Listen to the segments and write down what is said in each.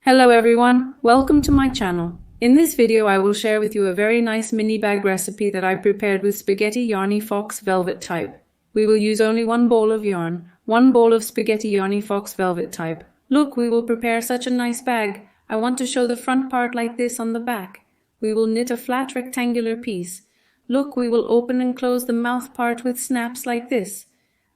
Hello everyone, welcome to my channel. In this video I will share with you a very nice mini bag recipe that I prepared with spaghetti yarny fox velvet type. We will use only one bowl of yarn, one bowl of spaghetti yarny fox velvet type. Look, we will prepare such a nice bag. I want to show the front part like this on the back. We will knit a flat rectangular piece. Look, we will open and close the mouth part with snaps like this.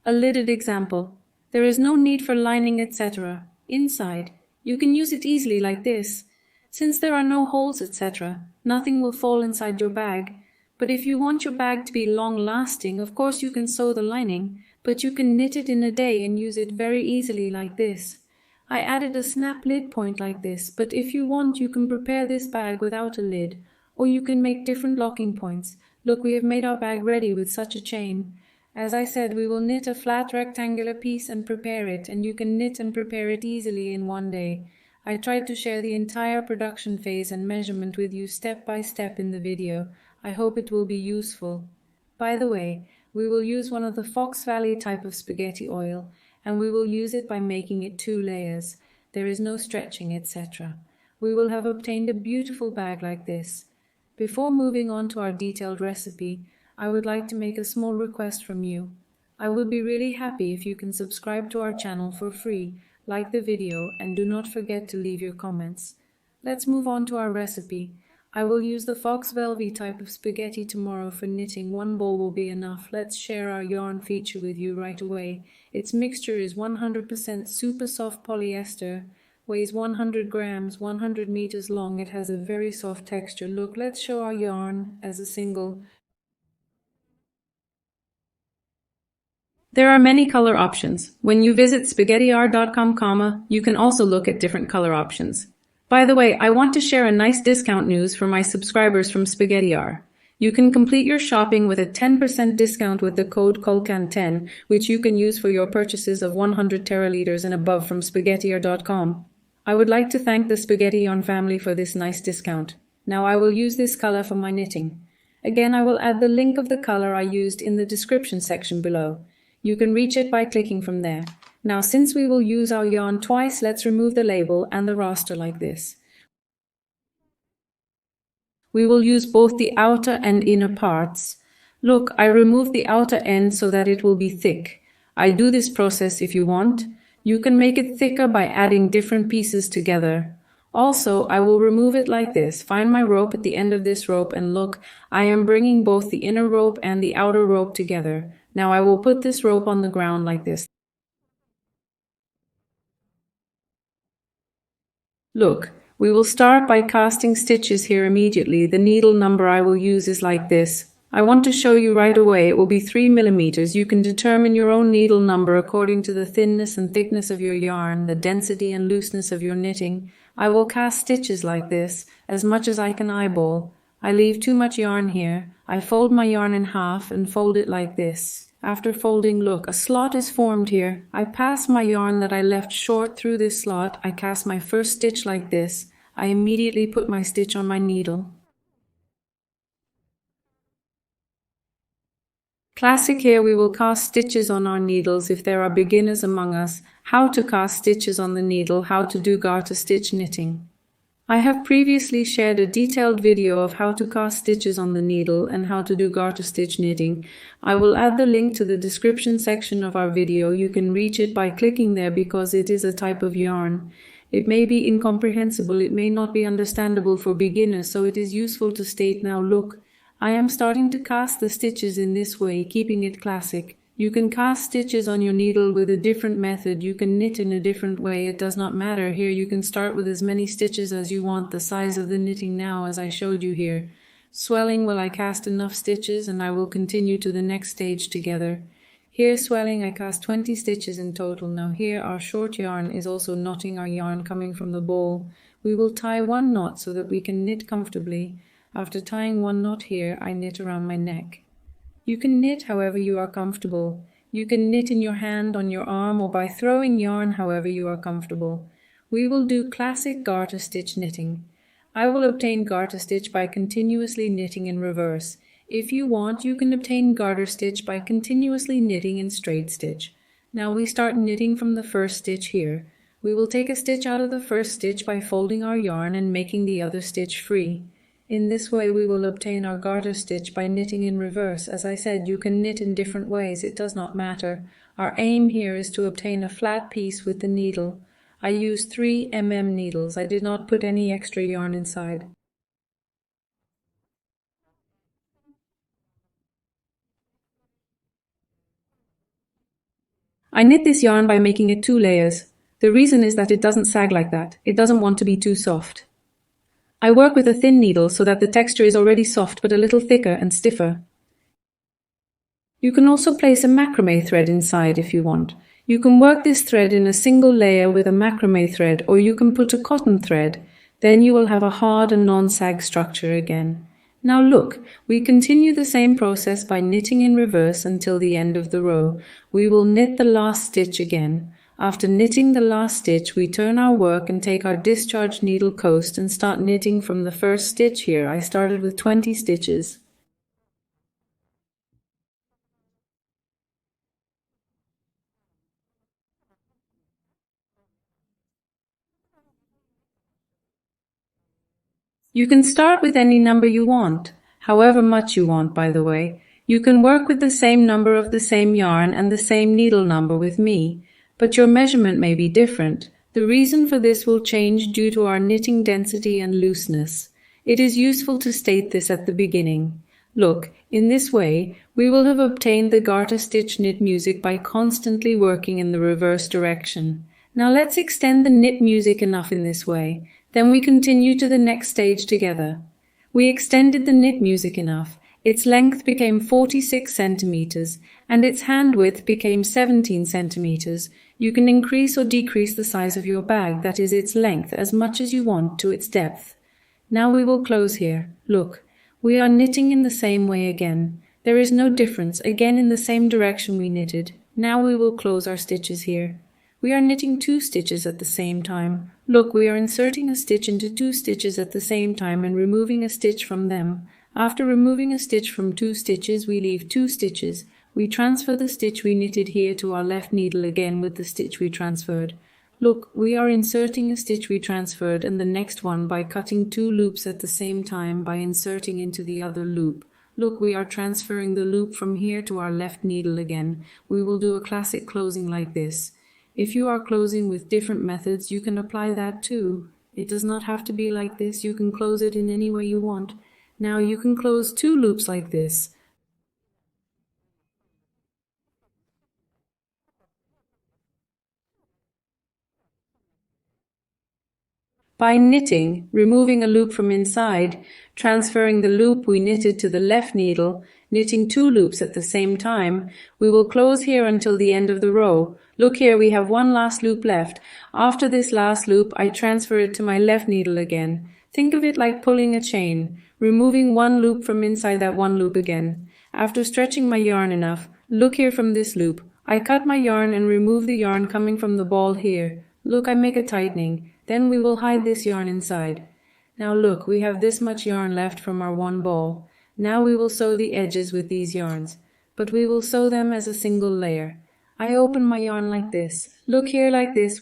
A lidded example. There is no need for lining, etc. Inside. You can use it easily like this. Since there are no holes, etc., nothing will fall inside your bag. But if you want your bag to be long-lasting, of course you can sew the lining, but you can knit it in a day and use it very easily like this. I added a snap lid point like this, but if you want you can prepare this bag without a lid, or you can make different locking points. Look, we have made our bag ready with such a chain. As I said, we will knit a flat rectangular piece and prepare it, and you can knit and prepare it easily in one day. I tried to share the entire production phase and measurement with you step by step in the video. I hope it will be useful. By the way, we will use one of the Fox Valley type of spaghetti oil, and we will use it by making it 2 layers. There is no stretching, etc. We will have obtained a beautiful bag like this. Before moving on to our detailed recipe, I would like to make a small request from you. I will be really happy if you can subscribe to our channel for free, like the video, and do not forget to leave your comments. Let's move on to our recipe. I will use the Fox Velvet type of spaghetti tomorrow for knitting. 1 bowl will be enough. Let's share our yarn feature with you right away. Its mixture is 100% super soft polyester, weighs 100 grams, 100 meters long. It has a very soft texture. Look, let's show our yarn as a single. There are many color options. When you visit spaghettiyard.com, you can also look at different color options. By the way, I want to share a nice discount news for my subscribers from Spaghettiyard. You can complete your shopping with a 10% discount with the code KOLKAN10, which you can use for your purchases of 100 teraliters and above from spaghettiyard.com. I would like to thank the Spaghetti Yarn family for this nice discount. Now I will use this color for my knitting. Again, I will add the link of the color I used in the description section below. You can reach it by clicking from there. Now, since we will use our yarn twice, let's remove the label and the raster like this. We will use both the outer and inner parts. Look, I removed the outer end so that it will be thick. I do this process if you want. You can make it thicker by adding different pieces together. Also, I will remove it like this. Find my rope at the end of this rope and look, I am bringing both the inner rope and the outer rope together. Now I will put this rope on the ground like this. Look, we will start by casting stitches here immediately. The needle number I will use is like this. I want to show you right away. It will be 3 millimeters. You can determine your own needle number according to the thinness and thickness of your yarn, the density and looseness of your knitting. I will cast stitches like this, as much as I can eyeball. I leave too much yarn here. I fold my yarn in half and fold it like this. After folding, look, a slot is formed here. I pass my yarn that I left short through this slot. I cast my first stitch like this. I immediately put my stitch on my needle. Classic here, we will cast stitches on our needles if there are beginners among us. How to cast stitches on the needle, how to do garter stitch knitting. I have previously shared a detailed video of how to cast stitches on the needle and how to do garter stitch knitting. I will add the link to the description section of our video. You can reach it by clicking there because it is a type of yarn. It may be incomprehensible, it may not be understandable for beginners, so it is useful to state now. Look, I am starting to cast the stitches in this way, keeping it classic. You can cast stitches on your needle with a different method. You can knit in a different way. It does not matter. Here you can start with as many stitches as you want, the size of the knitting now as I showed you here. Swelling, will I cast enough stitches and I will continue to the next stage together. Here swelling, I cast 20 stitches in total. Now here our short yarn is also knotting our yarn coming from the bowl. We will tie 1 knot so that we can knit comfortably. After tying 1 knot here, I knit around my neck. You can knit however you are comfortable. You can knit in your hand, on your arm, or by throwing yarn however you are comfortable. We will do classic garter stitch knitting. I will obtain garter stitch by continuously knitting in reverse. If you want, you can obtain garter stitch by continuously knitting in straight stitch. Now we start knitting from the first stitch here. We will take a stitch out of the first stitch by folding our yarn and making the other stitch free. In this way we will obtain our garter stitch by knitting in reverse. As I said, you can knit in different ways, it does not matter. Our aim here is to obtain a flat piece with the needle. I used 3mm needles, I did not put any extra yarn inside. I knit this yarn by making it 2 layers. The reason is that it doesn't sag like that. It doesn't want to be too soft. I work with a thin needle so that the texture is already soft but a little thicker and stiffer. You can also place a macrame thread inside if you want. You can work this thread in a single layer with a macrame thread, or you can put a cotton thread. Then you will have a hard and non-sag structure again. Now look, we continue the same process by knitting in reverse until the end of the row. We will knit the last stitch again. After knitting the last stitch, we turn our work and take our discharge needle coast and start knitting from the first stitch here. I started with 20 stitches. You can start with any number you want, however much you want, by the way. You can work with the same number of the same yarn and the same needle number with me, but your measurement may be different. The reason for this will change due to our knitting density and looseness. It is useful to state this at the beginning. Look, in this way, we will have obtained the garter stitch knit music by constantly working in the reverse direction. Now let's extend the knit music enough in this way. Then we continue to the next stage together. We extended the knit music enough. Its length became 46 centimeters and its hand width became 17 centimeters. You can increase or decrease the size of your bag, that is its length, as much as you want to its depth. Now we will close here. Look, we are knitting in the same way again. There is no difference, again in the same direction we knitted. Now we will close our stitches here. We are knitting 2 stitches at the same time. Look, we are inserting a stitch into 2 stitches at the same time and removing a stitch from them. After removing a stitch from 2 stitches, we leave 2 stitches. We transfer the stitch we knitted here to our left needle again with the stitch we transferred. Look, we are inserting a stitch we transferred and the next one by cutting 2 loops at the same time by inserting into the other loop. Look, we are transferring the loop from here to our left needle again. We will do a classic closing like this. If you are closing with different methods, you can apply that too. It does not have to be like this. You can close it in any way you want. Now you can close 2 loops like this. By knitting, removing a loop from inside, transferring the loop we knitted to the left needle, knitting 2 loops at the same time, we will close here until the end of the row. Look here, we have 1 last loop left. After this last loop, I transfer it to my left needle again. Think of it like pulling a chain, removing 1 loop from inside that 1 loop again. After stretching my yarn enough, look here from this loop. I cut my yarn and remove the yarn coming from the ball here. Look, I make a tightening. Then we will hide this yarn inside. Now look, we have this much yarn left from our 1 ball. Now we will sew the edges with these yarns, but we will sew them as a single layer. I open my yarn like this. Look here like this.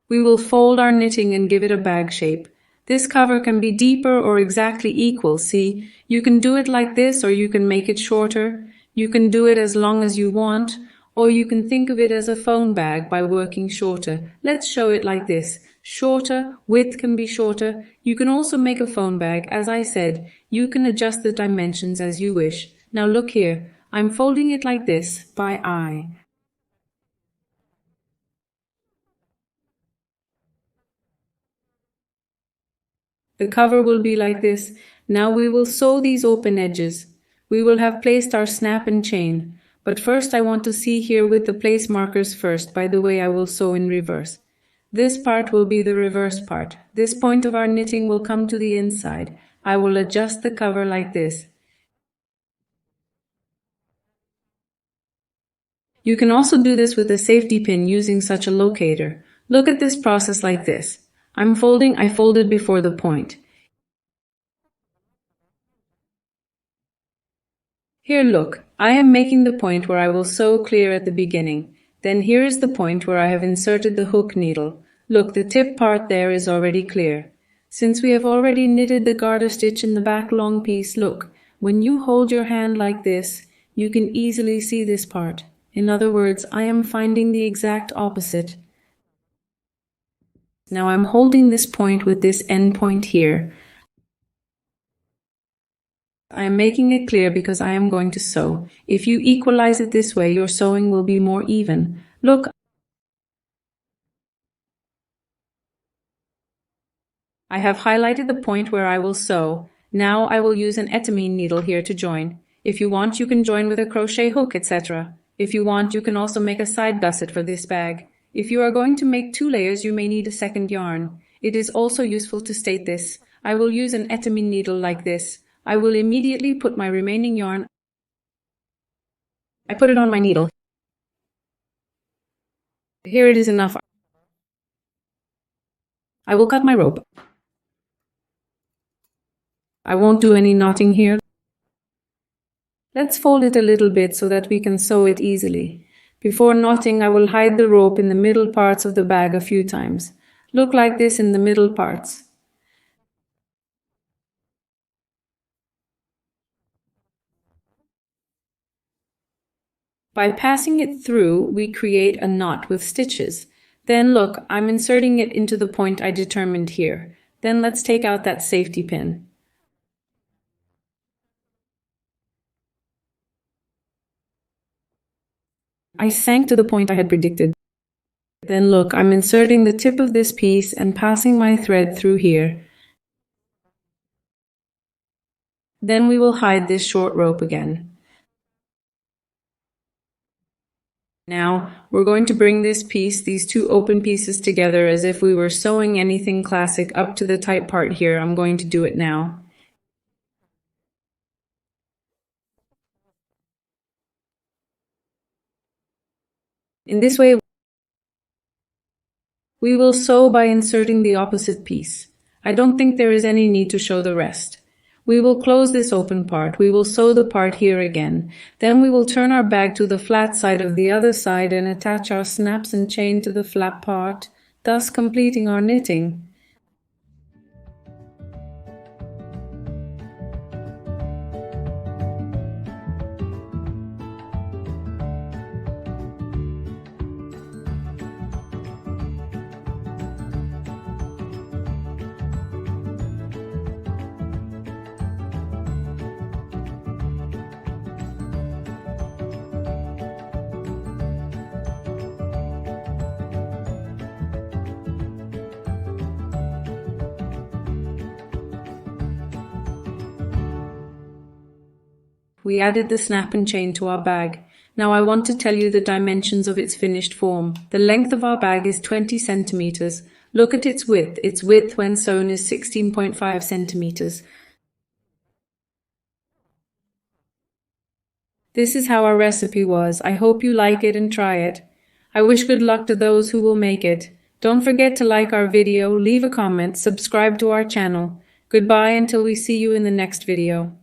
We will fold our knitting and give it a bag shape. This cover can be deeper or exactly equal, see? You can do it like this or you can make it shorter. You can do it as long as you want, or you can think of it as a phone bag by working shorter. Let's show it like this. Shorter, width can be shorter. You can also make a phone bag. As I said, you can adjust the dimensions as you wish. Now look here. I'm folding it like this, by eye. The cover will be like this. Now we will sew these open edges. We will have placed our snap and chain. But first I want to see here with the place markers first. By the way, I will sew in reverse. This part will be the reverse part. This point of our knitting will come to the inside. I will adjust the cover like this. You can also do this with a safety pin using such a locator. Look at this process like this. I folded before the point. Here look, I am making the point where I will sew clear at the beginning. Then here is the point where I have inserted the hook needle. Look, the tip part there is already clear. Since we have already knitted the garter stitch in the back long piece, look, when you hold your hand like this, you can easily see this part. In other words, I am finding the exact opposite. Now I'm holding this point with this end point here. I am making it clear because I am going to sew. If you equalize it this way, your sewing will be more even. Look, I have highlighted the point where I will sew. Now I will use an etamine needle here to join. If you want, you can join with a crochet hook, etc. If you want, you can also make a side gusset for this bag. If you are going to make 2 layers, you may need a second yarn. It is also useful to state this. I will use an etamine needle like this. I will immediately put my remaining yarn. I put it on my needle. Here it is enough. I will cut my rope. I won't do any knotting here. Let's fold it a little bit so that we can sew it easily. Before knotting, I will hide the rope in the middle parts of the bag a few times. Look like this in the middle parts. By passing it through, we create a knot with stitches. Then look, I'm inserting it into the point I determined here. Then let's take out that safety pin. I sank to the point I had predicted. Then look, I'm inserting the tip of this piece and passing my thread through here. Then we will hide this short rope again. Now, we're going to bring this piece, these 2 open pieces together as if we were sewing anything classic up to the tight part here. I'm going to do it now. In this way, we will sew by inserting the opposite piece. I don't think there is any need to show the rest. We will close this open part. We will sew the part here again. Then we will turn our bag to the flat side of the other side and attach our snaps and chain to the flat part, thus completing our knitting. We added the snap and chain to our bag. Now I want to tell you the dimensions of its finished form. The length of our bag is 20 centimeters. Look at its width. Its width when sewn is 16.5 centimeters. This is how our recipe was. I hope you like it and try it. I wish good luck to those who will make it. Don't forget to like our video, leave a comment, subscribe to our channel. Goodbye until we see you in the next video.